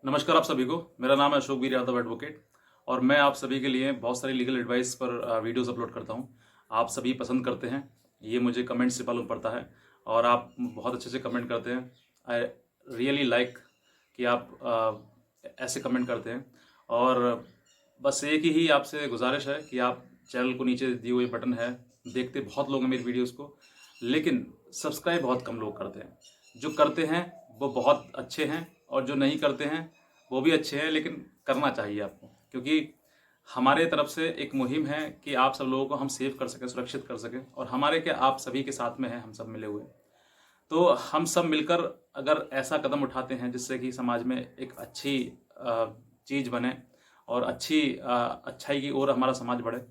नमस्कार आप सभी को। मेरा नाम है अशोक वीर यादव एडवोकेट और मैं आप सभी के लिए बहुत सारी लीगल एडवाइस पर वीडियोस अपलोड करता हूं। आप सभी पसंद करते हैं, ये मुझे कमेंट से मालूम पड़ता है और आप बहुत अच्छे से कमेंट करते हैं। आई रियली लाइक कि आप ऐसे कमेंट करते हैं। और बस एक ही आपसे गुजारिश है कि आप चैनल को नीचे दिए हुए बटन है, देखते बहुत लोग हैं मेरी वीडियोज़ को, लेकिन सब्सक्राइब बहुत कम लोग करते हैं। जो करते हैं वो बहुत अच्छे हैं और जो नहीं करते हैं वो भी अच्छे हैं, लेकिन करना चाहिए आपको, क्योंकि हमारे तरफ से एक मुहिम है कि आप सब लोगों को हम सेव कर सकें, सुरक्षित कर सकें। और हमारे क्या, आप सभी के साथ में हैं, हम सब मिले हुए। तो हम सब मिलकर अगर ऐसा कदम उठाते हैं जिससे कि समाज में एक अच्छी चीज़ बने और अच्छाई की ओर हमारा समाज बढ़े।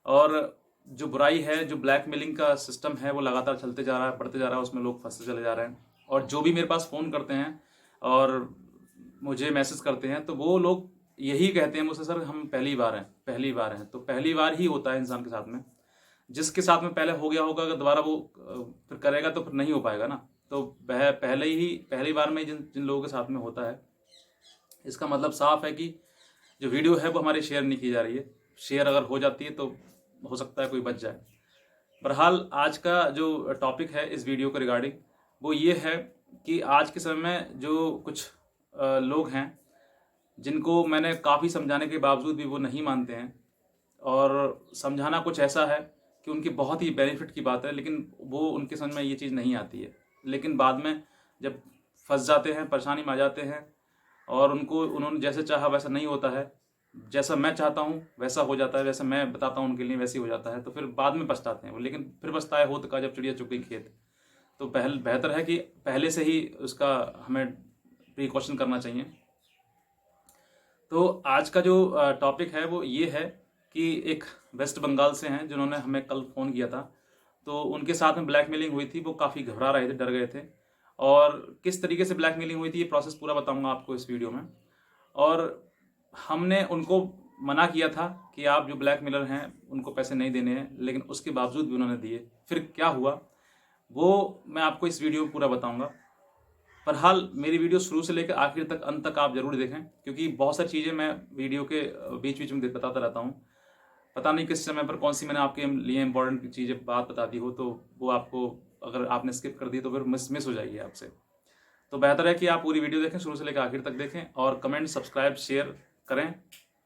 और जो बुराई है, जो ब्लैकमेलिंग का सिस्टम है, वो लगातार चलते जा रहा है, बढ़ते जा रहा है, उसमें लोग फंसते चले जा रहे हैं। और जो भी मेरे पास फ़ोन करते हैं और मुझे मैसेज करते हैं, तो वो लोग यही कहते हैं मुझसे, सर हम पहली बार हैं, पहली बार हैं। तो पहली बार ही होता है इंसान के साथ में। जिसके साथ में पहले हो गया होगा, अगर दोबारा वो फिर करेगा तो फिर नहीं हो पाएगा ना। तो पहली बार में जिन जिन लोगों के साथ में होता है, इसका मतलब साफ है कि जो वीडियो है वो हमारी शेयर नहीं की जा रही है। शेयर अगर हो जाती है तो हो सकता है कोई बच जाए। बहरहाल आज का जो टॉपिक है इस वीडियो के रिगार्डिंग, वो ये है कि आज के समय में जो कुछ लोग हैं जिनको मैंने काफ़ी समझाने के बावजूद भी वो नहीं मानते हैं। और समझाना कुछ ऐसा है कि उनकी बहुत ही बेनिफिट की बात है, लेकिन वो उनके समझ में ये चीज़ नहीं आती है। लेकिन बाद में जब फंस जाते हैं, परेशानी में आ जाते हैं और उन्होंने जैसे चाहा वैसा नहीं होता है, जैसा मैं चाहता हूँ वैसा हो जाता है, वैसा मैं बताता हूँ उनके लिए वैसे ही हो जाता है, तो फिर बाद में पछताते हैं वो। लेकिन फिर पछताए होत का जब चिड़िया चुग गई खेत। तो बेहतर है कि पहले से ही उसका हमें प्रिकॉशन करना चाहिए। तो आज का जो टॉपिक है वो ये है कि एक वेस्ट बंगाल से हैं जिन्होंने हमें कल फ़ोन किया था। तो उनके साथ में ब्लैकमेलिंग हुई थी, वो काफ़ी घबरा रहे थे, डर गए थे। और किस तरीके से ब्लैकमेलिंग हुई थी ये प्रोसेस पूरा बताऊंगा आपको इस वीडियो में। और हमने उनको मना किया था कि आप जो ब्लैकमेलर हैं उनको पैसे नहीं देने हैं, लेकिन उसके बावजूद भी उन्होंने दिए। फिर क्या हुआ वो मैं आपको इस वीडियो में पूरा बताऊंगा। बहरहाल मेरी वीडियो शुरू से लेकर आखिर तक, अंत तक आप जरूर देखें, क्योंकि बहुत सारी चीज़ें मैं वीडियो के बीच बीच में बताता रहता हूँ। पता नहीं किस समय पर कौन सी मैंने आपके लिए इंपॉर्टेंट चीज़ें बात बता दी हो, तो वो आपको, अगर आपने स्किप कर दी तो फिर मिस हो जाएगी आपसे। तो बेहतर है कि आप पूरी वीडियो देखें, शुरू से लेकर आखिर तक देखें और कमेंट, सब्सक्राइब, शेयर करें।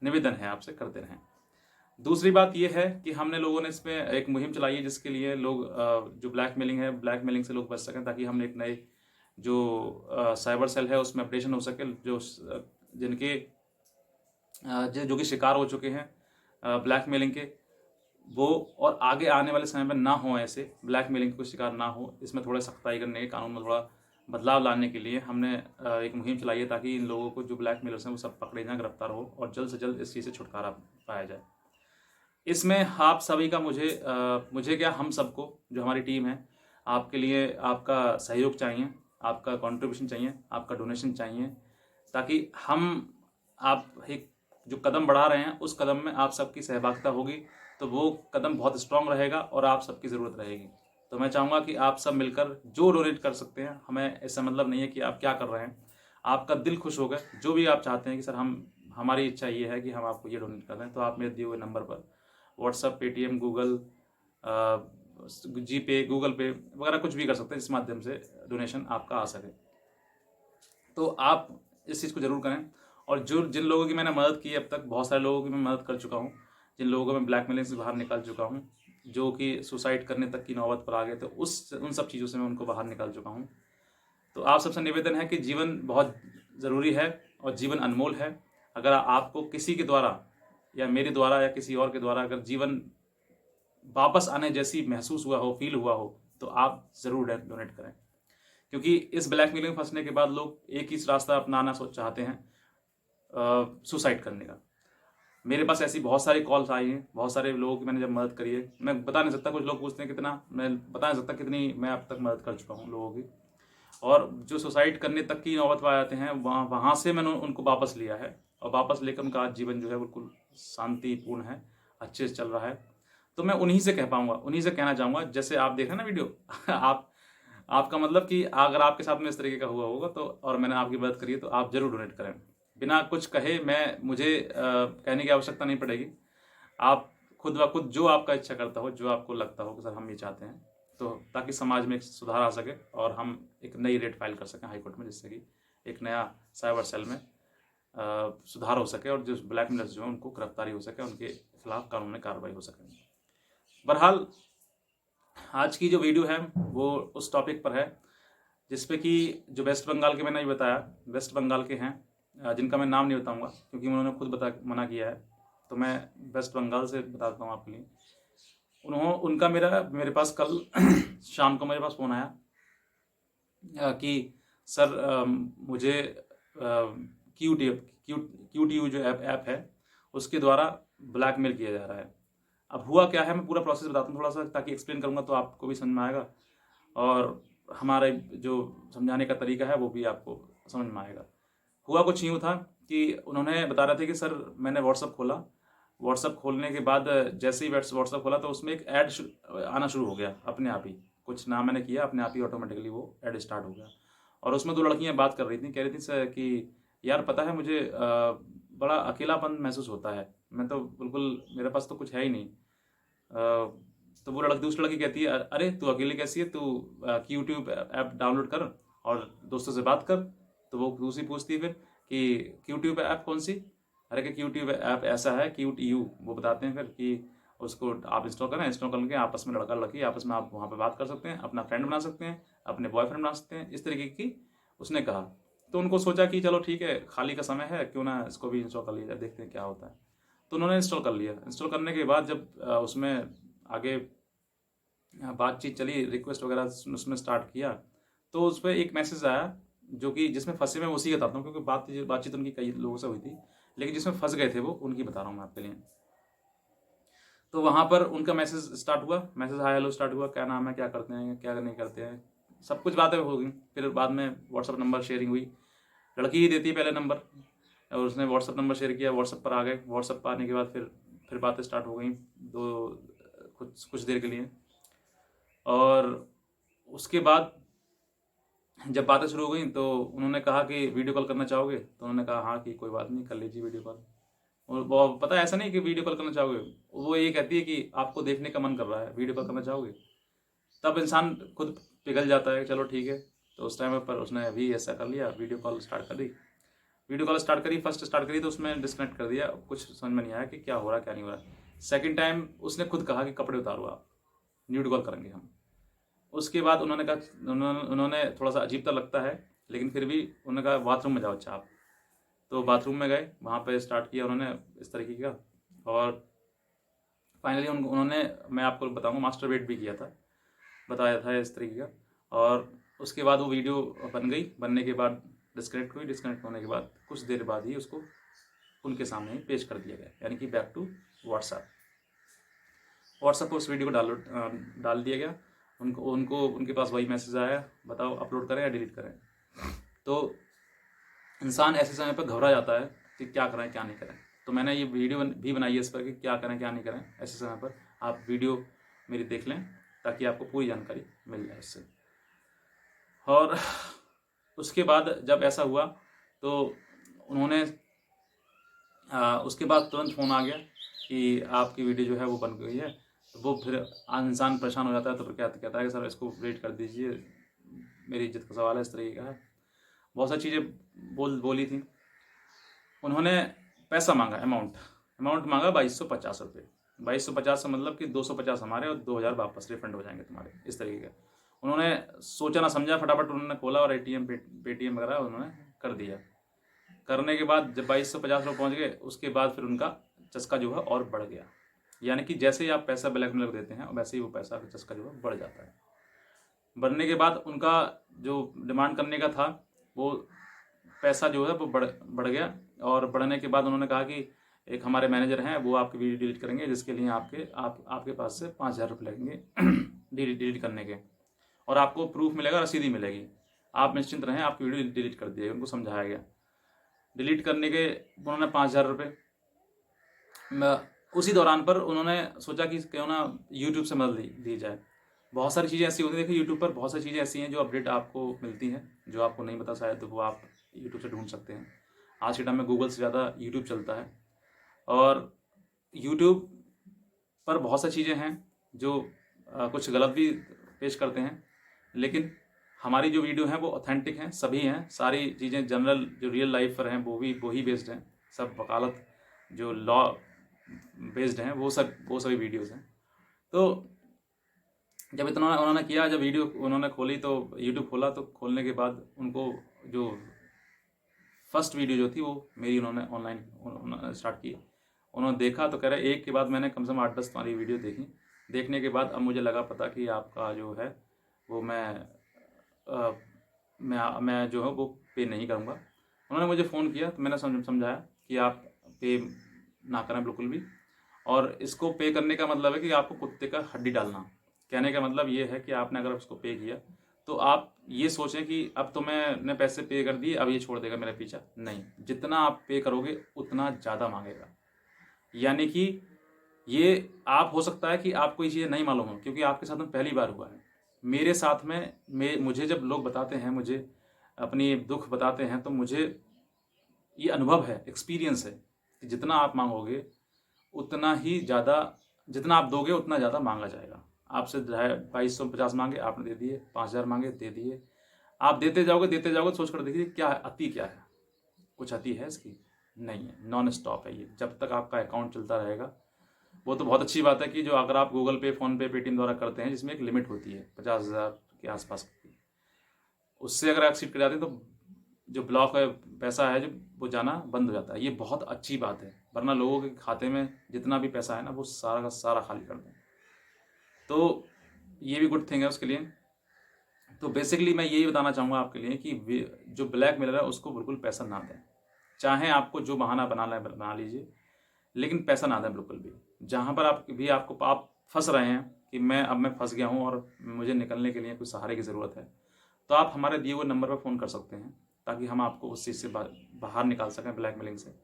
निवेदन है आपसे, करते रहें। दूसरी बात यह है कि हमने लोगों ने इसमें एक मुहिम चलाई है जिसके लिए लोग जो ब्लैकमेलिंग है, ब्लैकमेलिंग से लोग बच सकें, ताकि हम एक नए जो साइबर सेल है उसमें अपडेशन हो सके। जो जिनके जो कि शिकार हो चुके हैं ब्लैकमेलिंग के, वो और आगे आने वाले समय में ना हो, ऐसे ब्लैकमेलिंग को शिकार ना हो। इसमें थोड़ा सख्ताई करने के, कानून में थोड़ा बदलाव लाने के लिए हमने एक मुहिम चलाई है, ताकि इन लोगों को, जो ब्लैकमेलर्स हैं, वो सब पकड़े जाएं, गिरफ्तार हो और जल्द से जल्द इस चीज़ से छुटकारा पाया जाए। इसमें आप सभी का मुझे क्या, हम सबको, जो हमारी टीम है, आपके लिए आपका सहयोग चाहिए, आपका कंट्रीब्यूशन चाहिए, आपका डोनेशन चाहिए, ताकि हम, आप एक जो कदम बढ़ा रहे हैं उस कदम में आप सबकी सहभागिता होगी तो वो कदम बहुत स्ट्रांग रहेगा और आप सबकी ज़रूरत रहेगी। तो मैं चाहूँगा कि आप सब मिलकर जो डोनेट कर सकते हैं, हमें ऐसा मतलब नहीं है कि आप क्या कर रहे हैं, आपका दिल खुश होगा जो भी आप चाहते हैं कि सर हमारी इच्छा ये है कि हम आपको ये डोनेट कर दें, तो आप मेरे दिए हुए नंबर पर व्हाट्सअप, पेटीएम, गूगल, जीपे, गूगल पे वगैरह कुछ भी कर सकते हैं, इस माध्यम से डोनेशन आपका आ सके। तो आप इस चीज़ को ज़रूर करें। और जिन लोगों की मैंने मदद की अब तक, बहुत सारे लोगों की मैं मदद कर चुका हूँ, जिन लोगों को मैं ब्लैकमेलिंग से बाहर निकाल चुका हूँ, जो कि सुसाइड करने तक की नौबत पर आ गए थे, उन सब चीज़ों से मैं उनको बाहर निकाल चुका हूँ। तो आप सबसे निवेदन है कि जीवन बहुत ज़रूरी है और जीवन अनमोल है। अगर आपको किसी के द्वारा या मेरे द्वारा या किसी और के द्वारा अगर जीवन वापस आने जैसी महसूस हुआ हो, फील हुआ हो, तो आप ज़रूर डोनेट करें। क्योंकि इस ब्लैकमेलिंग में फंसने के बाद लोग एक ही रास्ता अपनाना चाहते हैं, सुसाइड करने का। मेरे पास ऐसी बहुत सारी कॉल्स आई हैं, बहुत सारे लोगों की मैंने जब मदद करी है, मैं बता नहीं सकता। कुछ लोग पूछते हैं कितना, मैं बता नहीं सकता कितनी मैं अब तक मदद कर चुका हूँ लोगों की। और जो सुसाइड करने तक की नौबत पर आ जाते हैं, वहाँ से मैंने उनको वापस लिया है और वापस लेकर उनका आज जीवन जो है बिल्कुल शांतिपूर्ण है, अच्छे से चल रहा है। तो मैं उन्हीं से कह पाऊँगा, उन्हीं से कहना चाहूँगा, जैसे आप देख रहे हैं ना वीडियो आपका मतलब कि अगर आपके साथ में इस तरीके का हुआ होगा तो, और मैंने आपकी मदद करी है, तो आप जरूर डोनेट करें। बिना कुछ कहे मुझे कहने की आवश्यकता नहीं पड़ेगी। आप खुद ब खुद जो आपका इच्छा करता हो, जो आपको लगता हो कि सर हम ये चाहते हैं, तो ताकि समाज में एक सुधार आ सके और हम एक नई रेट फाइल कर सकें हाई कोर्ट में, जिससे कि एक नया साइबर सेल में सुधार हो सके और जो ब्लैकमेलर्स जो हैं उनको गिरफ्तारी हो सके, उनके खिलाफ कानूनी कार्रवाई हो सके। बहरहाल आज की जो वीडियो है वो उस टॉपिक पर है जिसपे कि जो वेस्ट बंगाल के, मैंने ये बताया वेस्ट बंगाल के हैं, जिनका मैं नाम नहीं बताऊंगा क्योंकि उन्होंने खुद मना किया है, तो मैं वेस्ट बंगाल से बताता हूँ आपके लिए। उनका मेरे पास कल शाम को मेरे पास फ़ोन आया कि सर मुझे QTU जो ऐप है उसके द्वारा ब्लैकमेल किया जा रहा है। अब हुआ क्या है, मैं पूरा प्रोसेस बताता हूँ थोड़ा सा, ताकि एक्सप्लेन करूँगा तो आपको भी समझ में आएगा और हमारा जो समझाने का तरीका है वो भी आपको समझ में आएगा। हुआ कुछ यूँ था कि उन्होंने बता रहे थे कि सर मैंने व्हाट्सअप खोला, व्हाट्सअप खोलने के बाद जैसे ही व्हाट्सअप खोला तो उसमें एक ऐड आना शुरू हो गया अपने आप ही, कुछ ना मैंने किया, अपने आप ही ऑटोमेटिकली वो ऐड स्टार्ट हो गया। और उसमें 2 लड़कियां बात कर रही थी, कह रही थी सर कि यार पता है मुझे बड़ा अकेलापन महसूस होता है, मैं तो बिल्कुल, मेरे पास तो कुछ है ही नहीं। तो वो दूसरी लड़की कहती है अरे तू अकेले कैसी है, तू यूट्यूब ऐप डाउनलोड कर और दोस्तों से बात कर। तो वो दूसरी पूछती है फिर कि यूट्यूब ऐप कौन सी, अरे कि यूट्यूब ऐप ऐसा है QTU, वो बताते हैं फिर कि उसको आप इंस्टॉल करें, इंस्टॉल करके आपस में लड़का लड़की आपस में आप वहाँ पे बात कर सकते हैं, अपना फ्रेंड बना सकते हैं, अपने बॉयफ्रेंड बना सकते हैं, इस तरीके की उसने कहा। तो उनको सोचा कि चलो ठीक है, खाली का समय है, क्यों ना इसको भी इंस्टॉल कर लिया जाए, देखते हैं क्या होता है। तो उन्होंने इंस्टॉल कर लिया। इंस्टॉल करने के बाद जब उसमें आगे बातचीत चली, रिक्वेस्ट वगैरह उसमें स्टार्ट किया, तो उस पर एक मैसेज आया जो कि जिसमें फंसे, मैं उसी का बताता हूँ क्योंकि बातचीत उनकी कई लोगों से हुई थी, लेकिन जिसमें फंस गए थे वो उनकी बता रहा हूँ मैं आपके लिए। तो वहाँ पर उनका मैसेज स्टार्ट हुआ, मैसेज हाय हेलो स्टार्ट हुआ, क्या नाम है, क्या करते हैं, क्या नहीं करते हैं, सब कुछ बातें हो गई। फिर बाद में व्हाट्सअप नंबर शेयरिंग हुई, लड़की ही देती है पहले नंबर और उसने व्हाट्सअप नंबर शेयर किया, व्हाट्सअप पर आ गए। व्हाट्सअप पर आने के बाद फिर बातें स्टार्ट हो गई कुछ देर के लिए। और उसके बाद जब बातें शुरू हो गई तो उन्होंने कहा कि वीडियो कॉल करना चाहोगे, तो उन्होंने कहा हाँ कि कोई बात नहीं, कर लीजिए वीडियो कॉल। और वो पता है ऐसा नहीं कि वीडियो कॉल करना चाहोगे, वो ये कहती है कि आपको देखने का मन कर रहा है, वीडियो कॉल करना चाहोगे। तब इंसान खुद पिघल जाता है, चलो ठीक है। तो उस टाइम पर उसने अभी ऐसा कर लिया, वीडियो कॉल स्टार्ट कर दी। वीडियो कॉल फर्स्ट स्टार्ट करी तो उसमें डिस्कनेक्ट कर दिया, कुछ समझ में नहीं आया कि क्या हो रहा है क्या नहीं हो रहा। सेकंड टाइम उसने खुद कहा कि कपड़े उतारो, आप न्यूड कॉल करेंगे हम। उसके बाद उन्होंने कहा, उन्होंने थोड़ा सा अजीब तो लगता है लेकिन फिर भी उन्होंने कहा बाथरूम में जाओ अच्छा आप। तो बाथरूम में गए, वहाँ पे स्टार्ट किया उन्होंने इस तरीके का। और फाइनली उन्होंने, मैं आपको बताऊंगा, मास्टरबेट भी किया था, बताया था इस तरीके का। और उसके बाद वो वीडियो बन गई, बनने के बाद डिस्कनेक्ट हुई, डिस्कनेक्ट होने के बाद कुछ देर बाद ही उसको उनके सामने ही पेश कर दिया गया, यानी कि बैक टू व्हाट्सएप पर उस वीडियो को डाल दिया गया। उनके पास वही मैसेज आया, बताओ अपलोड करें या डिलीट करें। तो इंसान ऐसे समय पर घबरा जाता है कि क्या करें क्या नहीं करें। तो मैंने ये वीडियो भी बनाई है इस पर कि क्या करें क्या नहीं करें ऐसे समय पर। आप वीडियो मेरी देख लें ताकि आपको पूरी जानकारी मिल जाए इससे। और उसके बाद जब ऐसा हुआ तो उन्होंने उसके बाद तुरंत फ़ोन आ गया कि आपकी वीडियो जो है वो बन गई है। तो वो फिर इंसान परेशान हो जाता है, तो फिर क्या कहता है कि सर इसको डिलीट कर दीजिए, मेरी इज्जत का सवाल है, इस तरीके का है। बहुत सारी चीज़ें बोली थी। उन्होंने पैसा मांगा, अमाउंट मांगा 2250 रुपये। 2250 मतलब कि 250 हमारे और 2000 वापस रिफंड हो जाएंगे तुम्हारे, इस तरीके का। उन्होंने सोचा ना समझा, फटाफट उन्होंने खोला और ATM पेटीएम वगैरह उन्होंने कर दिया। करने के बाद जब 2250 रुपये पहुँच गए, उसके बाद फिर उनका चस्का जो है और बढ़ गया। यानी कि जैसे ही आप पैसा ब्लैकमेल को देते हैं वैसे ही वो पैसा का चस्का जो है बढ़ जाता है। बढ़ने के बाद उनका जो डिमांड करने का था वो पैसा जो है वो बढ़ गया। और बढ़ने के बाद उन्होंने कहा कि एक हमारे मैनेजर हैं, वो आपकी वीडियो डिलीट करेंगे, जिसके लिए आपके पास से 5000 रुपये लगेंगे डिलीट करने के, और आपको प्रूफ मिलेगा, रसीदी मिलेगी, आप निश्चिंत रहें, आपकी वीडियो डिलीट कर दी। उनको समझाया गया। डिलीट करने के उन्होंने 5000 रुपये। उसी दौरान पर उन्होंने सोचा कि क्यों ना यूट्यूब से मदद ली जाए। बहुत सारी चीज़ें ऐसी होती हैं, देखिए यूट्यूब पर बहुत सारी चीज़ें ऐसी हैं जो अपडेट आपको मिलती हैं, जो आपको नहीं पता शायद, तो वो आप यूट्यूब से ढूंढ सकते हैं। आज के टाइम में गूगल से ज़्यादा यूट्यूब चलता है। और यूट्यूब पर बहुत सारी चीज़ें हैं जो कुछ गलत भी पेश करते हैं, लेकिन हमारी जो वीडियो हैं वो ऑथेंटिक हैं, सभी हैं। सारी चीज़ें जनरल जो रियल लाइफ पर हैं वो ही बेस्ड हैं। सब वकालत जो लॉ बेस्ड हैं वो सभी वीडियोज़ हैं। तो जब इतना उन्होंने किया, जब वीडियो उन्होंने खोली तो यूट्यूब खोला, तो खोलने के बाद उनको जो फर्स्ट वीडियो जो थी वो मेरी उन्होंने ऑनलाइन स्टार्ट की। उन्होंने देखा तो कह रहे एक के बाद मैंने कम से कम 8-10 तुम्हारी वीडियो देखी। देखने के बाद अब मुझे लगा पता कि आपका जो है वो मैं जो है वो पे नहीं करूँगा। उन्होंने मुझे फ़ोन किया तो मैंने समझाया कि आप पे ना करें बिल्कुल भी। और इसको पे करने का मतलब है कि आपको कुत्ते का हड्डी डालना। कहने का मतलब ये है कि आपने अगर उसको पे किया तो आप ये सोचें कि अब तो मैंने पैसे पे कर दिए, अब ये छोड़ देगा मेरा पीछा। नहीं, जितना आप पे करोगे उतना ज़्यादा मांगेगा। यानी कि ये आप हो सकता है कि आपको ये चीज़ें नहीं मालूम हो, क्योंकि आपके साथ में पहली बार हुआ है। मेरे साथ में मुझे जब लोग बताते हैं, मुझे अपनी दुख बताते हैं, तो मुझे ये अनुभव है, एक्सपीरियंस है कि जितना आप मांगोगे उतना ही ज़्यादा, जितना आप दोगे उतना ज़्यादा मांगा जाएगा। आपसे 2250 मांगे, आपने दे दिए। 5000 मांगे, दे दिए। आप देते जाओगे, सोच कर देखिए क्या अति क्या है। कुछ अति है इसकी? नहीं है, नॉन स्टॉप है ये। जब तक आपका अकाउंट चलता रहेगा। वो तो बहुत अच्छी बात है कि जो अगर आप गूगल पे, फ़ोन पे, पेटीएम द्वारा करते हैं, जिसमें एक लिमिट होती है 50,000 के आसपास की, उससे अगर एक्सीड कर जाते हैं तो जो ब्लॉक है, पैसा है जो, वो जाना बंद हो जाता है। ये बहुत अच्छी बात है, वरना लोगों के खाते में जितना भी पैसा है ना वो सारा का सारा खाली कर दें। तो ये भी गुड थिंग है उसके लिए। तो बेसिकली मैं यही बताना चाहूँगा आपके लिए कि जो ब्लैक मेलर है उसको बिल्कुल पैसा ना दें। चाहे आपको जो बहाना बना लीजिए, लेकिन पैसा ना दें बिल्कुल भी। जहाँ पर आप फंस रहे हैं कि मैं फंस गया हूँ और मुझे निकलने के लिए कुछ सहारे की ज़रूरत है, तो आप हमारे दिए हुए नंबर पर फ़ोन कर सकते हैं, ताकि हम आपको उस चीज़ से बाहर निकाल सकें, ब्लैकमेलिंग से।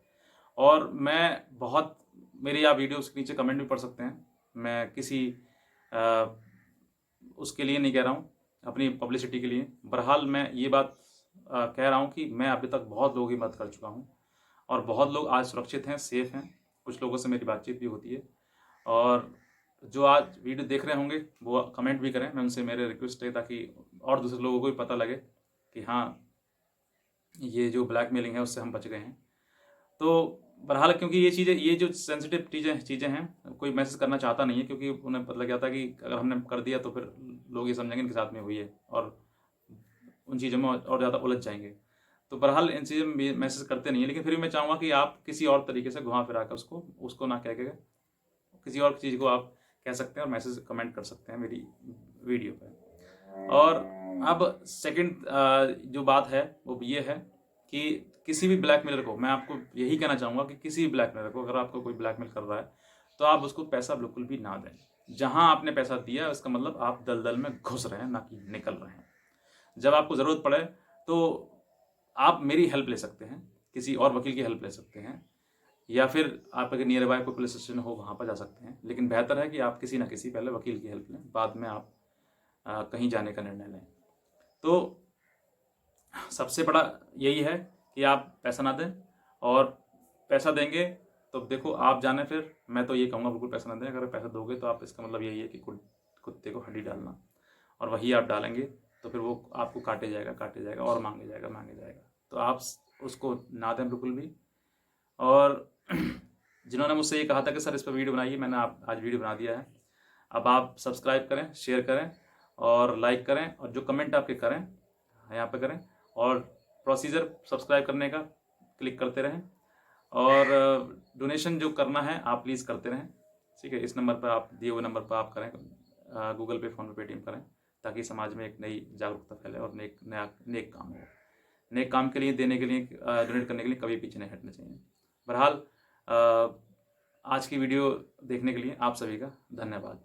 और मेरी आप वीडियोस के नीचे कमेंट भी पढ़ सकते हैं। मैं किसी उसके लिए नहीं कह रहा हूँ, अपनी पब्लिसिटी के लिए। बहरहाल मैं ये बात कह रहा हूँ कि मैं अभी तक बहुत लोगों की मदद कर चुका हूँ और बहुत लोग आज सुरक्षित हैं, सेफ़ हैं। कुछ लोगों से मेरी बातचीत भी होती है, और जो आज वीडियो देख रहे होंगे वो कमेंट भी करें। मैं उनसे मेरे रिक्वेस्ट है, ताकि और दूसरे लोगों को भी पता लगे कि हाँ, ये जो ब्लैकमेलिंग है उससे हम बच गए हैं। तो बहरहाल, क्योंकि ये जो सेंसिटिव चीज़ें हैं, कोई मैसेज करना चाहता नहीं है, क्योंकि उन्हें पता लग जाता है कि अगर हमने कर दिया तो फिर लोग ये समझेंगे इनके साथ में हुई है, और उन चीज़ों में और ज़्यादा उलझ जाएंगे। तो बहरहाल इन चीज़ों में मैसेज करते नहीं है, लेकिन फिर भी मैं चाहूँगा कि आप किसी और तरीके से घुमा फिरा कर उसको ना कह के किसी और चीज़ को आप कह सकते हैं और मैसेज कमेंट कर सकते हैं मेरी वीडियो पर। और अब सेकंड जो बात है वो ये है कि किसी भी ब्लैकमेलर को मैं आपको यही कहना चाहूँगा कि किसी भी ब्लैकमेलर को, अगर आपको कोई ब्लैकमेल कर रहा है तो आप उसको पैसा बिल्कुल भी ना दें। जहाँ आपने पैसा दिया उसका मतलब आप दलदल में घुस रहे हैं, ना कि निकल रहे हैं। जब आपको ज़रूरत पड़े तो आप मेरी हेल्प ले सकते हैं, किसी और वकील की हेल्प ले सकते हैं, या फिर आप अगर नियर बाय कोई पुलिस स्टेशन हो वहाँ पर जा सकते हैं। लेकिन बेहतर है कि आप किसी ना किसी पहले वकील की हेल्प लें, बाद में आप कहीं जाने का निर्णय लें। तो सबसे बड़ा यही है कि आप पैसा ना दें, और पैसा देंगे तो देखो आप जाने, फिर मैं तो ये कहूँगा बिल्कुल पैसा ना दें। अगर पैसा दोगे तो आप, इसका मतलब यही है कि कुत्ते को हड्डी डालना, और वही आप डालेंगे तो फिर वो आपको काटे जाएगा और मांगे जाएगा। तो आप उसको ना दें बिल्कुल भी। और जिन्होंने मुझसे ये कहा था कि सर इस पर वीडियो बनाइए, मैंने आज वीडियो बना दिया है। अब आप सब्सक्राइब करें, शेयर करें और लाइक करें, और जो कमेंट आपके करें यहाँ पे करें, और प्रोसीजर सब्सक्राइब करने का क्लिक करते रहें, और डोनेशन जो करना है आप प्लीज़ करते रहें। ठीक है, इस नंबर पर आप दिए हुए नंबर पर आप करें, गूगल पे, फ़ोन पे, पेटीएम करें, ताकि समाज में एक नई जागरूकता फैले और नेक काम हो। नेक काम के लिए, देने के लिए, डोनेट करने के लिए कभी पीछे नहीं हटना चाहिए। बहरहाल आज की वीडियो देखने के लिए आप सभी का धन्यवाद।